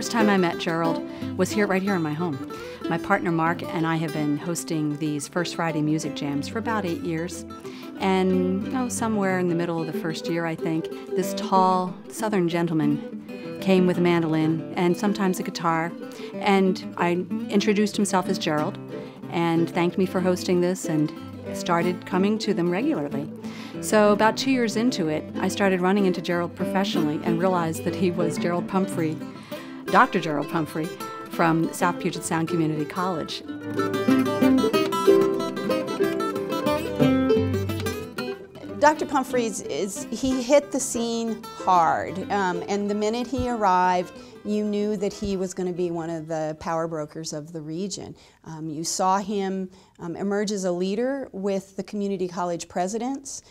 first time I met Gerald was right here in my home. My partner Mark and I have been hosting these First Friday music jams for about 8 years. And somewhere in the middle of the first year, I think, this tall southern gentleman came with a mandolin and sometimes a guitar. And I introduced himself as Gerald and thanked me for hosting this and started coming to them regularly. So about 2 years into it, I started running into Gerald professionally and realized that he was Gerald Pumphrey, Dr. Gerald Pumphrey, from South Puget Sound Community College. Dr. Pumphrey he hit the scene hard, and the minute he arrived, you knew that he was going to be one of the power brokers of the region. You saw him emerge as a leader with the community college presidents.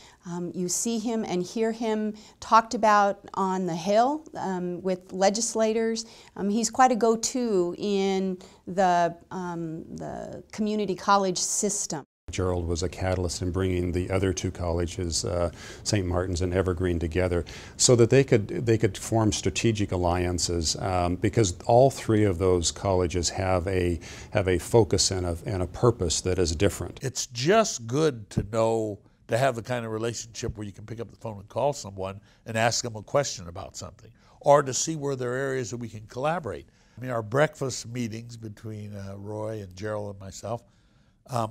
You see him and hear him talked about on the Hill with legislators. He's quite a go-to in the community college system. Gerald was a catalyst in bringing the other two colleges, St. Martin's and Evergreen, together so that they could form strategic alliances because all three of those colleges have a focus and a purpose that is different. It's just good to know, to have the kind of relationship where you can pick up the phone and call someone and ask them a question about something, or to see where there are areas that we can collaborate. I mean, our breakfast meetings between Roy and Gerald and myself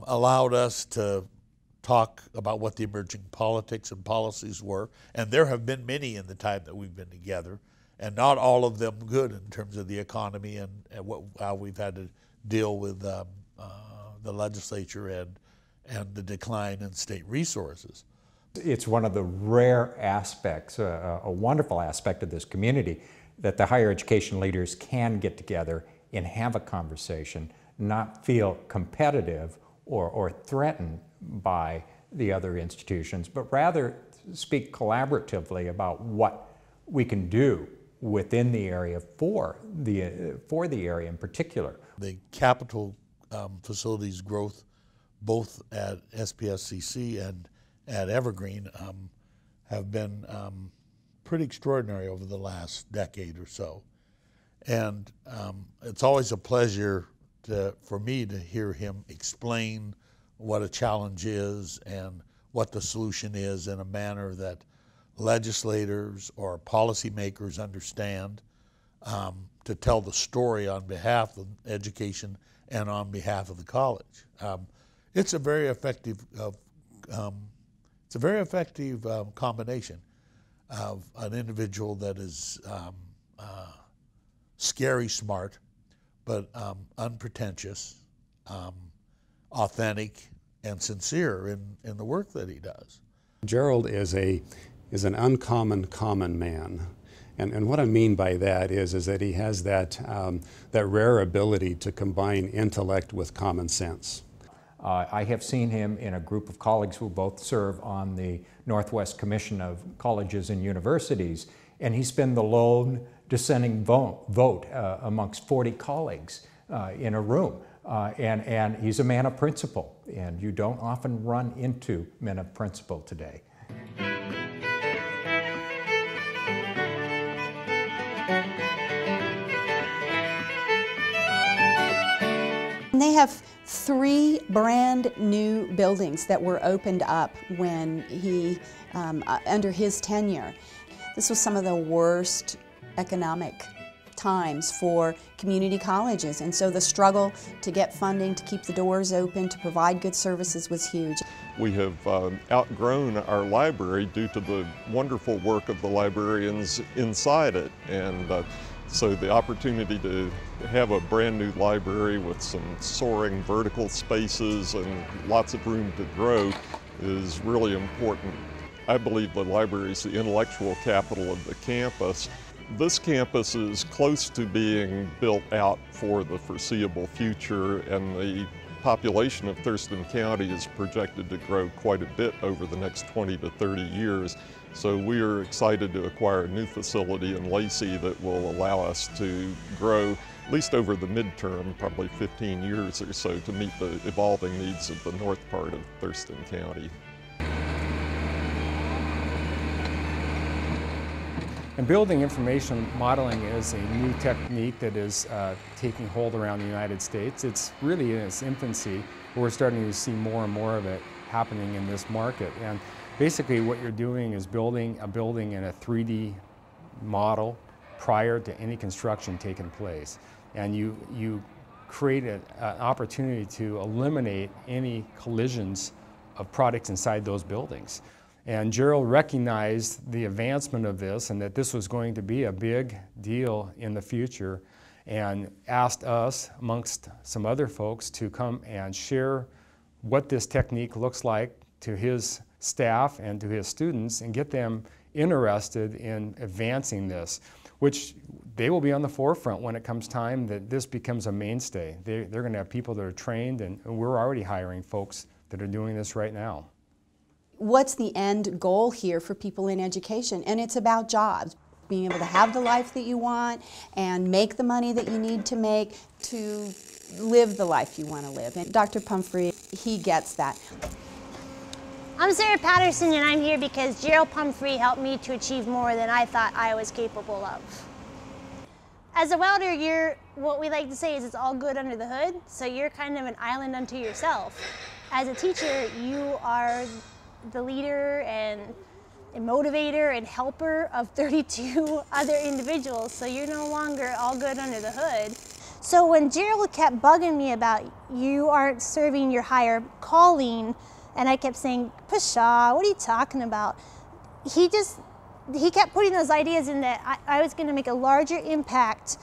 allowed us to talk about what the emerging politics and policies were, and there have been many in the time that we've been together, and not all of them good in terms of the economy and how we've had to deal with the legislature and the decline in state resources. It's one of the rare aspects, a wonderful aspect of this community, that the higher education leaders can get together and have a conversation, not feel competitive or threatened by the other institutions, but rather speak collaboratively about what we can do within the area for the area in particular. The capital facilities growth, both at SPSCC and at Evergreen, have been pretty extraordinary over the last decade or so. And it's always a pleasure for me to hear him explain what a challenge is and what the solution is in a manner that legislators or policymakers understand, to tell the story on behalf of education and on behalf of the college. It's a very effective combination of an individual that is scary smart, but unpretentious, authentic, and sincere in the work that he does. Gerald is an uncommon common man. And what I mean by that is that he has that rare ability to combine intellect with common sense. I have seen him in a group of colleagues who both serve on the Northwest Commission of Colleges and Universities, and he's been the lone dissenting vote amongst 40 colleagues in a room. And he's a man of principle, and you don't often run into men of principle today. They have 3 brand new buildings that were opened up when under his tenure. This was some of the worst economic times for community colleges, and so the struggle to get funding, to keep the doors open, to provide good services was huge. We have outgrown our library due to the wonderful work of the librarians inside it, and so the opportunity to have a brand new library with some soaring vertical spaces and lots of room to grow is really important. I believe the library is the intellectual capital of the campus. This campus is close to being built out for the foreseeable future, and the population of Thurston County is projected to grow quite a bit over the next 20 to 30 years. So we are excited to acquire a new facility in Lacey that will allow us to grow, at least over the midterm, probably 15 years or so, to meet the evolving needs of the north part of Thurston County. And building information modeling is a new technique that is taking hold around the United States. It's really in its infancy, but we're starting to see more and more of it happening in this market. And basically what you're doing is building a building in a 3D model prior to any construction taking place. And you create an opportunity to eliminate any collisions of products inside those buildings. And Gerald recognized the advancement of this and that this was going to be a big deal in the future, and asked us, amongst some other folks, to come and share what this technique looks like to his staff and to his students and get them interested in advancing this, which they will be on the forefront when it comes time that this becomes a mainstay. They're going to have people that are trained, and we're already hiring folks that are doing this right now. What's the end goal here for people in education? And it's about jobs. Being able to have the life that you want and make the money that you need to make to live the life you want to live. And Dr. Pumphrey, he gets that. I'm Sarah Patterson, and I'm here because Gerald Pumphrey helped me to achieve more than I thought I was capable of. As a welder, what we like to say is it's all good under the hood, so you're kind of an island unto yourself. As a teacher, you are the leader and motivator and helper of 32 other individuals, so you're no longer all good under the hood. So when Gerald kept bugging me about you aren't serving your higher calling, and I kept saying, Pshaw, what are you talking about? He kept putting those ideas in that I was going to make a larger impact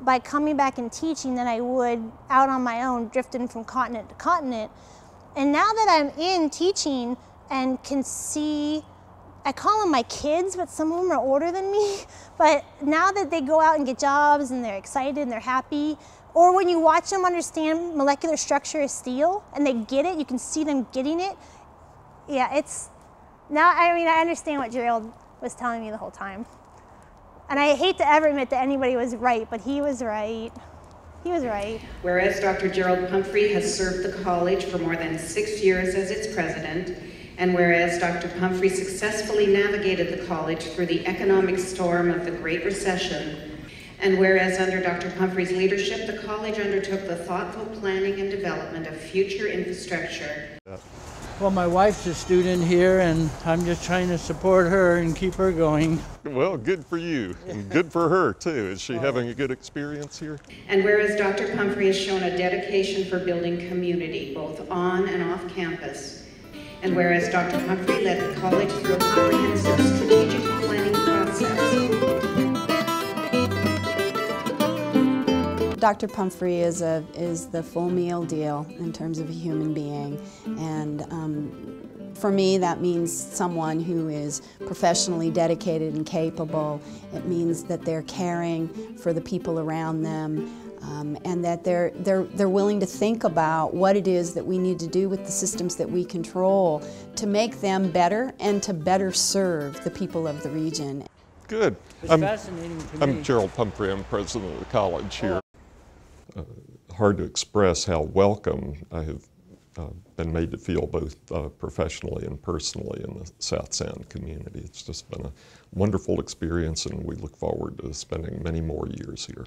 by coming back and teaching than I would out on my own, drifting from continent to continent. And now that I'm in teaching and can see, I call them my kids, but some of them are older than me. But now that they go out and get jobs and they're excited and they're happy, or when you watch them understand molecular structure of steel and they get it, you can see them getting it. Yeah, I understand what Gerald was telling me the whole time. And I hate to ever admit that anybody was right, but he was right. He was right. Whereas Dr. Gerald Pumphrey has served the college for more than 6 years as its president, and whereas Dr. Pumphrey successfully navigated the college through the economic storm of the Great Recession, and whereas under Dr. Pumphrey's leadership, the college undertook the thoughtful planning and development of future infrastructure. Well, my wife's a student here, and I'm just trying to support her and keep her going. Well, good for you, and good for her, too. Is she having a good experience here? And whereas Dr. Pumphrey has shown a dedication for building community, both on and off campus, and whereas Dr. Pumphrey led the college through a comprehensive strategic planning process. Dr. Pumphrey is the full meal deal in terms of a human being, and for me that means someone who is professionally dedicated and capable. It means that they're caring for the people around them, and that they're willing to think about what it is that we need to do with the systems that we control to make them better and to better serve the people of the region. Good. It's fascinating to me. I'm Gerald Pumphrey. I'm president of the college here. Hard to express how welcome I have been made to feel both professionally and personally in the South Sound community. It's just been a wonderful experience, and we look forward to spending many more years here.